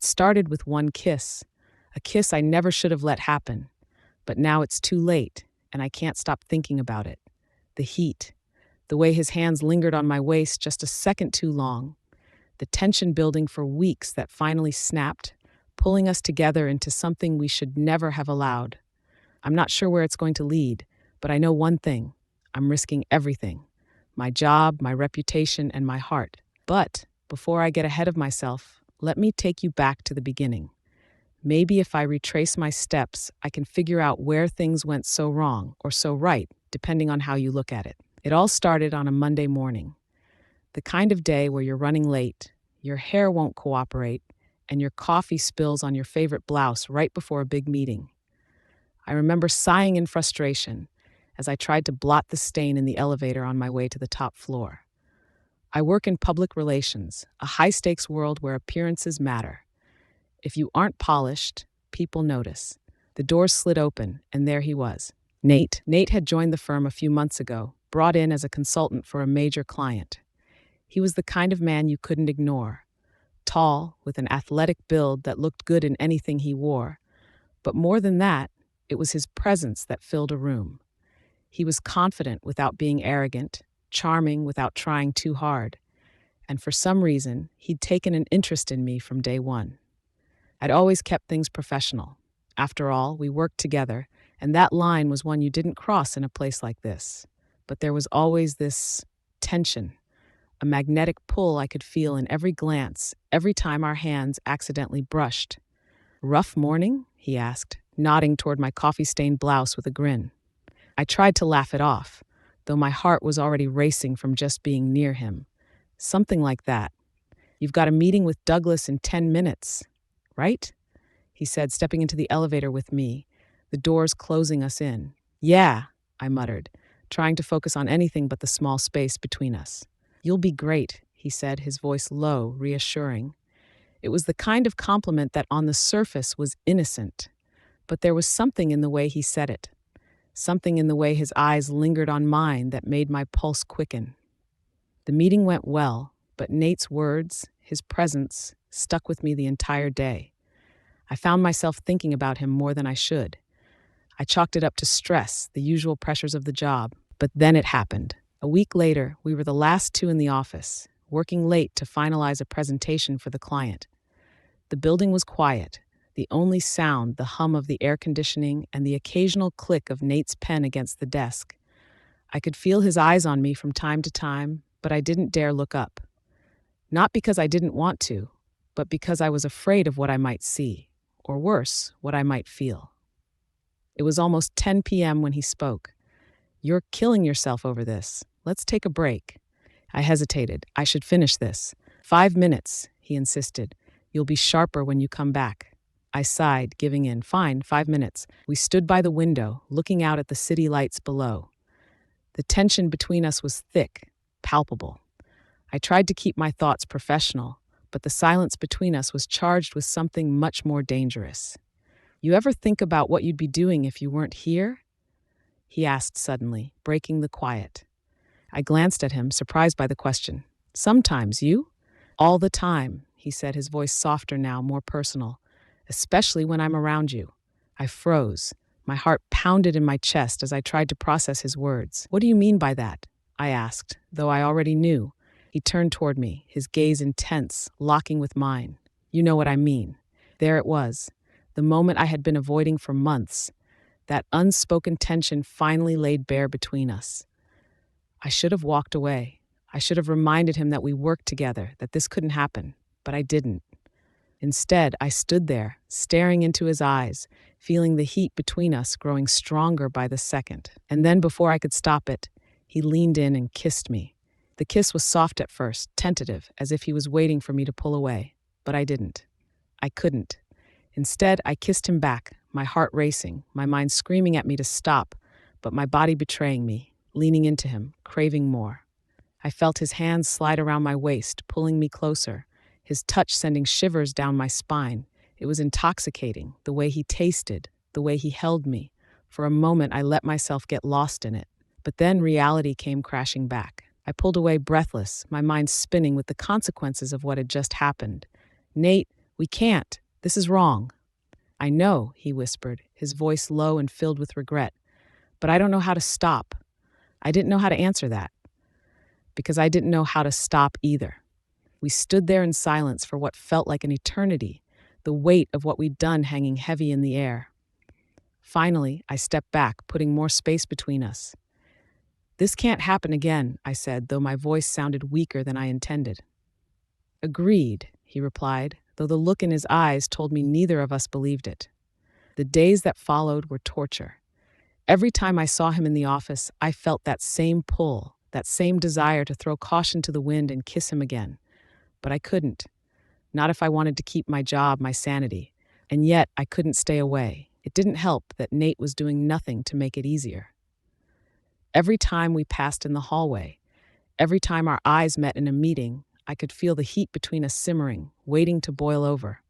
It started with one kiss, a kiss I never should have let happen. But now it's too late, and I can't stop thinking about it. The heat, the way his hands lingered on my waist just a second too long, the tension building for weeks that finally snapped, pulling us together into something we should never have allowed. I'm not sure where it's going to lead, but I know one thing. I'm risking everything. My job, my reputation, and my heart. But before I get ahead of myself, let me take you back to the beginning. Maybe if I retrace my steps, I can figure out where things went so wrong or so right, depending on how you look at it. It all started on a Monday morning. The kind of day where you're running late, your hair won't cooperate, and your coffee spills on your favorite blouse right before a big meeting. I remember sighing in frustration as I tried to blot the stain in the elevator on my way to the top floor. I work in public relations, a high-stakes world where appearances matter. If you aren't polished, people notice. The doors slid open, and there he was. Nate. Nate had joined the firm a few months ago, brought in as a consultant for a major client. He was the kind of man you couldn't ignore. Tall, with an athletic build that looked good in anything he wore. But more than that, it was his presence that filled a room. He was confident without being arrogant, charming without trying too hard. And for some reason, he'd taken an interest in me from day one. I'd always kept things professional. After all, we worked together, and that line was one you didn't cross in a place like this. But there was always this tension, a magnetic pull I could feel in every glance, every time our hands accidentally brushed. "Rough morning?" he asked, nodding toward my coffee-stained blouse with a grin. I tried to laugh it off, though my heart was already racing from just being near him. Something like that. "You've got a meeting with Douglas in 10 minutes, right?" he said, stepping into the elevator with me, the doors closing us in. "Yeah," I muttered, trying to focus on anything but the small space between us. "You'll be great," he said, his voice low, reassuring. It was the kind of compliment that on the surface was innocent, but there was something in the way he said it, something in the way his eyes lingered on mine that made my pulse quicken. The meeting went well, but Nate's words, his presence, stuck with me the entire day. I found myself thinking about him more than I should. I chalked it up to stress, the usual pressures of the job, but then it happened. A week later, we were the last two in the office, working late to finalize a presentation for the client. The building was quiet, the only sound the hum of the air conditioning and the occasional click of Nate's pen against the desk. I could feel his eyes on me from time to time, but I didn't dare look up. Not because I didn't want to, but because I was afraid of what I might see, or worse, what I might feel. It was almost 10 p.m. when he spoke. "You're killing yourself over this. Let's take a break." I hesitated. "I should finish this." 5 minutes, he insisted. "You'll be sharper when you come back." I sighed, giving in. "Fine, 5 minutes." We stood by the window, looking out at the city lights below. The tension between us was thick, palpable. I tried to keep my thoughts professional, but the silence between us was charged with something much more dangerous. "You ever think about what you'd be doing if you weren't here?" he asked suddenly, breaking the quiet. I glanced at him, surprised by the question. "Sometimes, you?" "All the time," he said, his voice softer now, more personal. "Especially when I'm around you." I froze. My heart pounded in my chest as I tried to process his words. "What do you mean by that?" I asked, though I already knew. He turned toward me, his gaze intense, locking with mine. "You know what I mean." There it was, the moment I had been avoiding for months. That unspoken tension finally laid bare between us. I should have walked away. I should have reminded him that we worked together, that this couldn't happen, but I didn't. Instead, I stood there, staring into his eyes, feeling the heat between us growing stronger by the second. And then, before I could stop it, he leaned in and kissed me. The kiss was soft at first, tentative, as if he was waiting for me to pull away. But I didn't. I couldn't. Instead, I kissed him back, my heart racing, my mind screaming at me to stop, but my body betraying me, leaning into him, craving more. I felt his hands slide around my waist, pulling me closer, his touch sending shivers down my spine. It was intoxicating, the way he tasted, the way he held me. For a moment, I let myself get lost in it. But then reality came crashing back. I pulled away breathless, my mind spinning with the consequences of what had just happened. Nate We can't. This is wrong. I know, he whispered, his voice low and filled with regret. But I don't know how to stop. I didn't know how to answer that, because I didn't know how to stop either. We stood there in silence for what felt like an eternity, the weight of what we'd done hanging heavy in the air. Finally, I stepped back, putting more space between us. This can't happen again, I said, though my voice sounded weaker than I intended. Agreed, he replied, though the look in his eyes told me neither of us believed it. The days that followed were torture. Every time I saw him in the office, I felt that same pull, that same desire to throw caution to the wind and kiss him again. But I couldn't. Not if I wanted to keep my job, my sanity. And yet, I couldn't stay away. It didn't help that Nate was doing nothing to make it easier. Every time we passed in the hallway, every time our eyes met in a meeting, I could feel the heat between us simmering, waiting to boil over.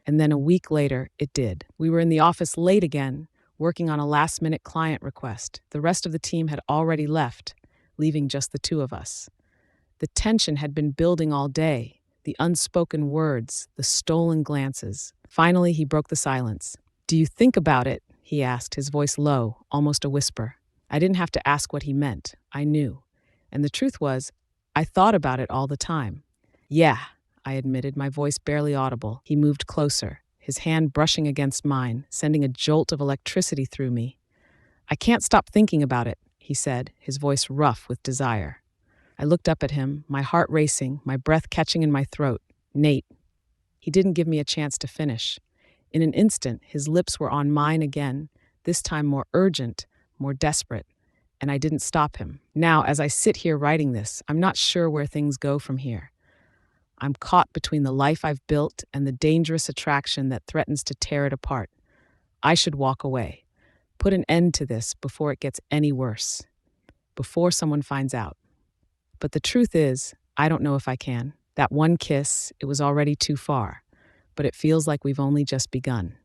And then a week later, it did. We were in the office late again, working on a last-minute client request. The rest of the team had already left, leaving just the two of us. The tension had been building all day, the unspoken words, the stolen glances. Finally, he broke the silence. "Do you think about it?" he asked, his voice low, almost a whisper. I didn't have to ask what he meant. I knew. And the truth was, I thought about it all the time. "Yeah," I admitted, my voice barely audible. He moved closer, his hand brushing against mine, sending a jolt of electricity through me. "I can't stop thinking about it," he said, his voice rough with desire. I looked up at him, my heart racing, my breath catching in my throat. "Nate." He didn't give me a chance to finish. In an instant, his lips were on mine again, this time more urgent, more desperate, and I didn't stop him. Now, as I sit here writing this, I'm not sure where things go from here. I'm caught between the life I've built and the dangerous attraction that threatens to tear it apart. I should walk away, put an end to this before it gets any worse, before someone finds out. But the truth is, I don't know if I can. That one kiss, it was already too far, but it feels like we've only just begun.